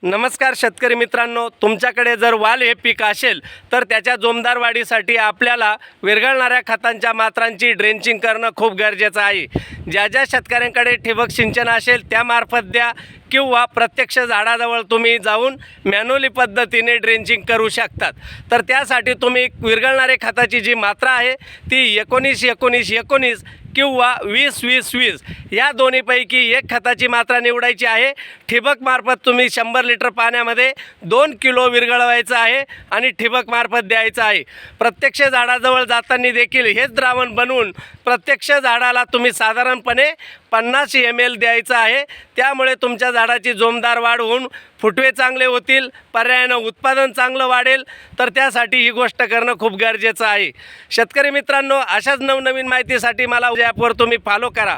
नमस्कार शेतकरी मित्रांनो, तुमच्याकडे जर वाल हे पीक असेल तर त्याच्या जोमदार वाढीसाठी आपल्याला विरघळणाऱ्या खतांच्या मात्रांची ड्रेंचिंग करणं खूप गरजेचं आहे। ज्या ज्या शेतकऱ्यांकडे ठिबक सिंचन असेल त्यामार्फत द्या किंवा प्रत्यक्ष झाडाजवळ तुम्ही जाऊन मॅन्युअली पद्धतीने ड्रेंचिंग करू शकतात। तर त्यासाठी तुम्ही विरघळणारे खताची जी मात्रा आहे ती 19-19-19 किंवा 20-20-20 या दोन्हीपैकी एक खताची मात्रा निवडायची आहे। ठिबकमार्फत तुम्ही 100 लिटर पाण्यामध्ये 2 किलो विरघळवायचं आहे आणि ठिबकमार्फत द्यायचं आहे। प्रत्यक्ष झाडाजवळ जाताना देखील हेच द्रावण बनवून प्रत्यक्ष झाडाला तुम्ही साधारणपणे 50 ml द्यायचं आहे। त्यामुळे तुमच्या झाडाची जोमदार वाढ होऊन फुटवे चांगले होतील, पर्यायानं उत्पादन चांगलं वाढेल। तर त्यासाठी ही गोष्ट करणं खूप गरजेचं आहे। शेतकरी मित्रांनो, अशाच नवनवीन माहितीसाठी मला ॲपवर तुम्ही फॉलो करा।